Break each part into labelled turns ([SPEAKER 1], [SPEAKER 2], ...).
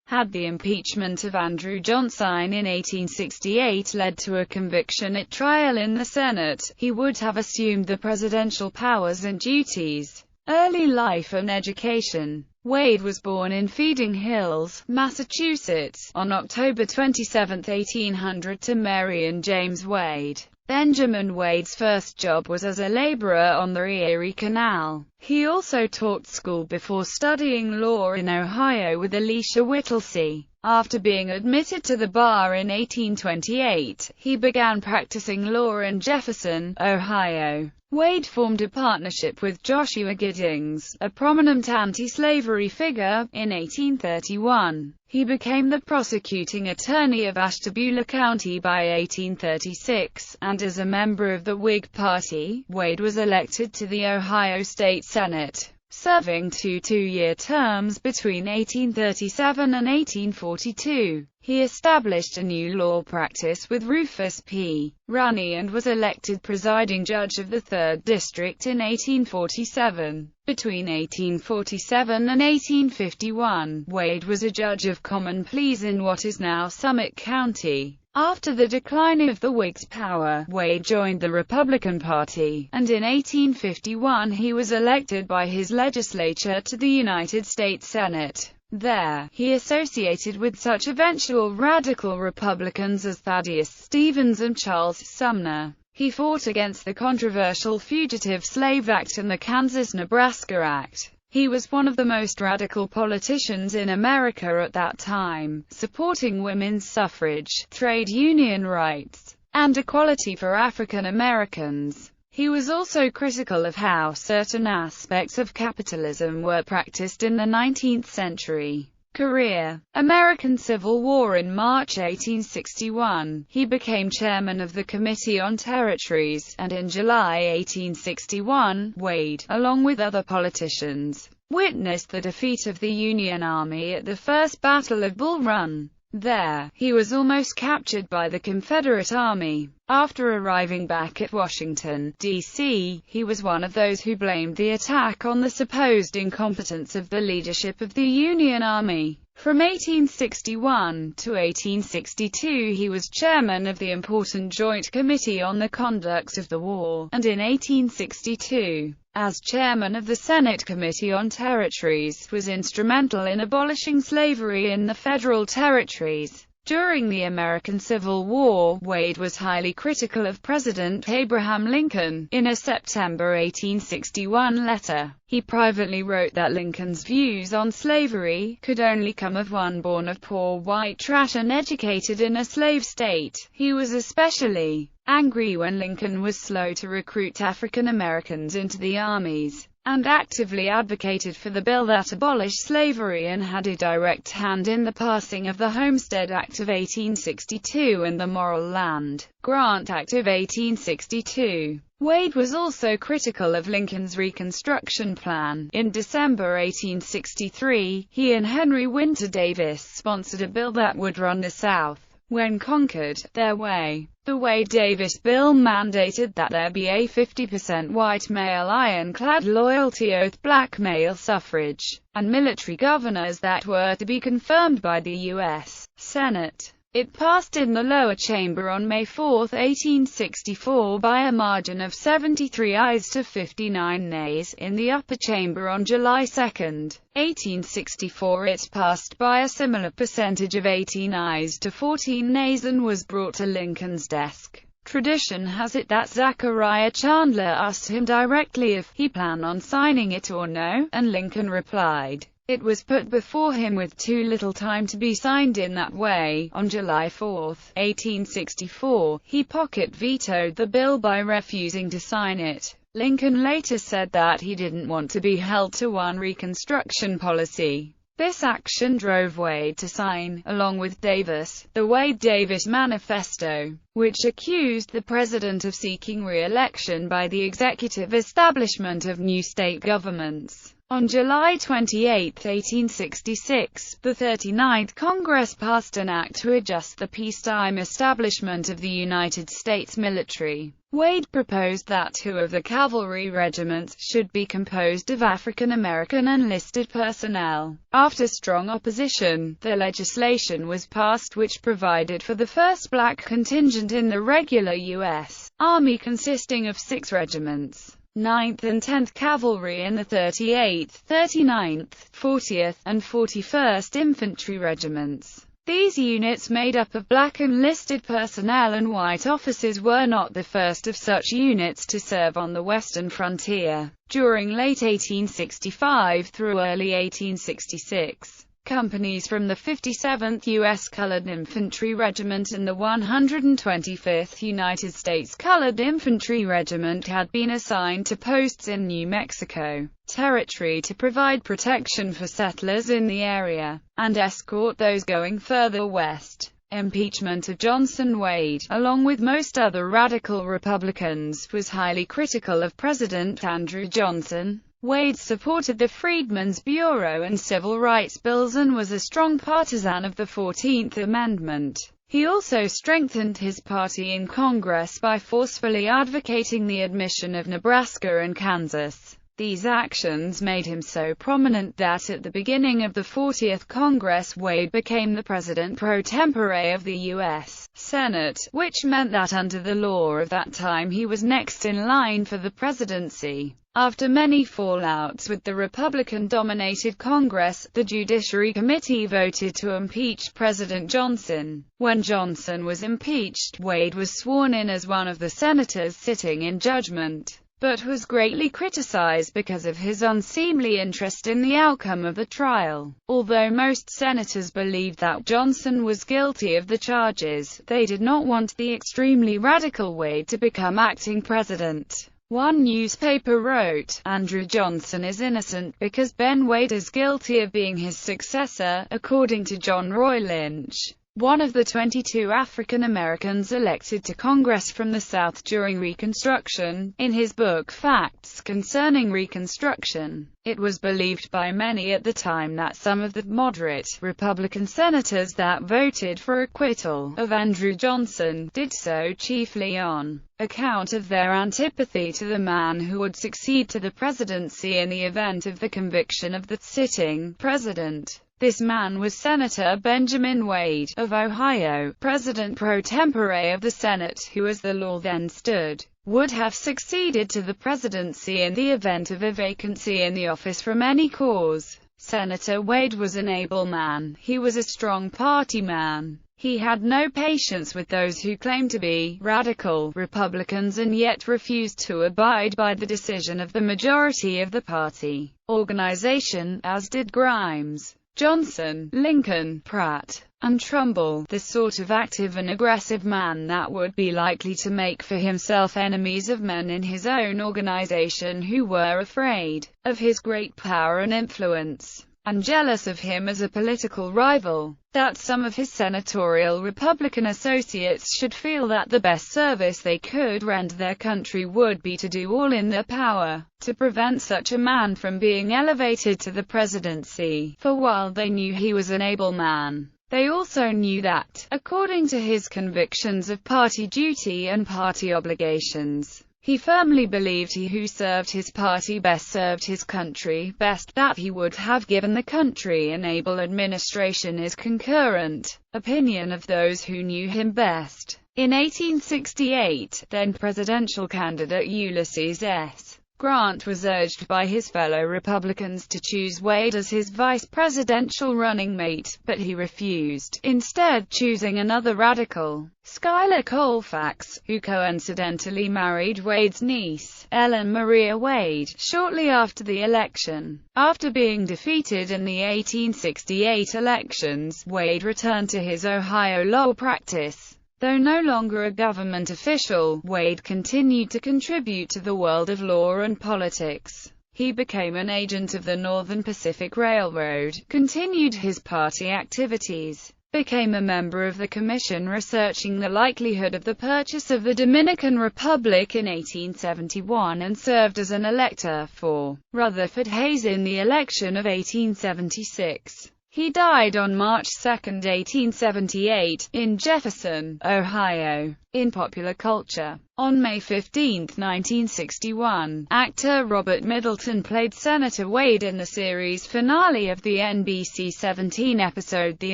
[SPEAKER 1] Had the impeachment of Andrew Johnson in 1868 led to a conviction at trial in the Senate, he would have assumed the presidential powers and duties. Early life and education. Wade was born in Feeding Hills, Massachusetts, on October 27, 1800 to Mary and James Wade. Benjamin Wade's first job was as a laborer on the Erie Canal. He also taught school before studying law in Ohio with Elisha Whittlesey. After being admitted to the bar in 1828, he began practicing law in Jefferson, Ohio. Wade formed a partnership with Joshua Giddings, a prominent anti-slavery figure. In 1831, he became the prosecuting attorney of Ashtabula County by 1836, and as a member of the Whig Party, Wade was elected to the Ohio State Senate, serving two-year terms between 1837 and 1842. He established a new law practice with Rufus P. Rooney and was elected presiding judge of the 3rd District in 1847. Between 1847 and 1851, Wade was a judge of common pleas in what is now Summit County. After the decline of the Whigs' power, Wade joined the Republican Party, and in 1851 he was elected by his legislature to the United States Senate. There, he associated with such eventual radical Republicans as Thaddeus Stevens and Charles Sumner. He fought against the controversial Fugitive Slave Act and the Kansas-Nebraska Act. He was one of the most radical politicians in America at that time, supporting women's suffrage, trade union rights, and equality for African Americans. He was also critical of how certain aspects of capitalism were practiced in the 19th century. Career: American Civil War. In March 1861, he became chairman of the Committee on Territories, and in July 1861, Wade, along with other politicians, witnessed the defeat of the Union Army at the First Battle of Bull Run. There, he was almost captured by the Confederate Army. After arriving back at Washington, D.C., he was one of those who blamed the attack on the supposed incompetence of the leadership of the Union Army. From 1861 to 1862 he was chairman of the important Joint Committee on the Conduct of the War, and in 1862, as chairman of the Senate Committee on Territories, was instrumental in abolishing slavery in the federal territories. During the American Civil War, Wade was highly critical of President Abraham Lincoln. In a September 1861 letter, he privately wrote that Lincoln's views on slavery could only come of one born of poor white trash and educated in a slave state. He was especially angry when Lincoln was slow to recruit African Americans into the armies, and actively advocated for the bill that abolished slavery and had a direct hand in the passing of the Homestead Act of 1862 and the Morrill Land Grant Act of 1862. Wade was also critical of Lincoln's Reconstruction Plan. In December 1863, he and Henry Winter Davis sponsored a bill that would run the South, when conquered, their way. The Wade-Davis bill mandated that there be a 50% white male ironclad loyalty oath, black male suffrage, and military governors that were to be confirmed by the U.S. Senate. It passed in the lower chamber on May 4, 1864 by a margin of 73 ayes to 59 nays. In the upper chamber on July 2, 1864 it passed by a similar percentage of 18 ayes to 14 nays and was brought to Lincoln's desk. Tradition has it that Zachariah Chandler asked him directly if he planned on signing it or no, and Lincoln replied, "It was put before him with too little time to be signed in that way." On July 4, 1864, he pocket vetoed the bill by refusing to sign it. Lincoln later said that he didn't want to be held to one Reconstruction policy. This action drove Wade to sign, along with Davis, the Wade-Davis Manifesto, which accused the president of seeking re-election by the executive establishment of new state governments. On July 28, 1866, the 39th Congress passed an act to adjust the peacetime establishment of the United States military. Wade proposed that 2 of the cavalry regiments should be composed of African-American enlisted personnel. After strong opposition, the legislation was passed which provided for the first black contingent in the regular U.S. Army consisting of 6 regiments, 9th and 10th Cavalry and the 38th, 39th, 40th, and 41st Infantry Regiments. These units made up of black enlisted personnel and white officers were not the first of such units to serve on the western frontier. During late 1865 through early 1866, companies from the 57th U.S. Colored Infantry Regiment and the 125th United States Colored Infantry Regiment had been assigned to posts in New Mexico Territory to provide protection for settlers in the area, and escort those going further west. Impeachment of Johnson. Wade, along with most other radical Republicans, was highly critical of President Andrew Johnson. Wade supported the Freedmen's Bureau and civil rights bills and was a strong partisan of the 14th Amendment. He also strengthened his party in Congress by forcefully advocating the admission of Nebraska and Kansas. These actions made him so prominent that at the beginning of the 40th Congress Wade became the president pro tempore of the U.S. Senate, which meant that under the law of that time he was next in line for the presidency. After many fallouts with the Republican-dominated Congress, the Judiciary Committee voted to impeach President Johnson. When Johnson was impeached, Wade was sworn in as one of the senators sitting in judgment, but was greatly criticized because of his unseemly interest in the outcome of the trial. Although most senators believed that Johnson was guilty of the charges, they did not want the extremely radical Wade to become acting president. One newspaper wrote, "Andrew Johnson is innocent because Ben Wade is guilty of being his successor," according to John Roy Lynch, one of the 22 African Americans elected to Congress from the South during Reconstruction. In his book Facts Concerning Reconstruction, it was believed by many at the time that some of the moderate Republican senators that voted for acquittal of Andrew Johnson did so chiefly on account of their antipathy to the man who would succeed to the presidency in the event of the conviction of the sitting president. This man was Senator Benjamin Wade, of Ohio, president pro tempore of the Senate, who, as the law then stood, would have succeeded to the presidency in the event of a vacancy in the office from any cause. Senator Wade was an able man. He was a strong party man. He had no patience with those who claimed to be radical Republicans and yet refused to abide by the decision of the majority of the party organization, as did Grimes, Johnson, Lincoln, Pratt, and Trumbull, the sort of active and aggressive man that would be likely to make for himself enemies of men in his own organization who were afraid of his great power and influence, and jealous of him as a political rival. That some of his senatorial Republican associates should feel that the best service they could render their country would be to do all in their power to prevent such a man from being elevated to the presidency. For while they knew he was an able man, they also knew that, according to his convictions of party duty and party obligations, he firmly believed he who served his party best served his country best, that he would have given the country an able administration is concurrent opinion of those who knew him best. In 1868, then presidential candidate Ulysses S. Grant was urged by his fellow Republicans to choose Wade as his vice presidential running mate, but he refused, instead choosing another radical, Schuyler Colfax, who coincidentally married Wade's niece, Ellen Maria Wade, shortly after the election. After being defeated in the 1868 elections, Wade returned to his Ohio law practice. Though no longer a government official, Wade continued to contribute to the world of law and politics. He became an agent of the Northern Pacific Railroad, continued his party activities, became a member of the commission researching the likelihood of the purchase of the Dominican Republic in 1871 and served as an elector for Rutherford Hayes in the election of 1876. He died on March 2, 1878, in Jefferson, Ohio. In popular culture, on May 15, 1961, actor Robert Middleton played Senator Wade in the series finale of the NBC 17 episode The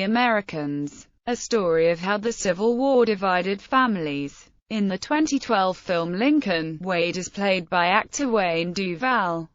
[SPEAKER 1] Americans, a story of how the Civil War divided families. In the 2012 film Lincoln, Wade is played by actor Wayne Duvall.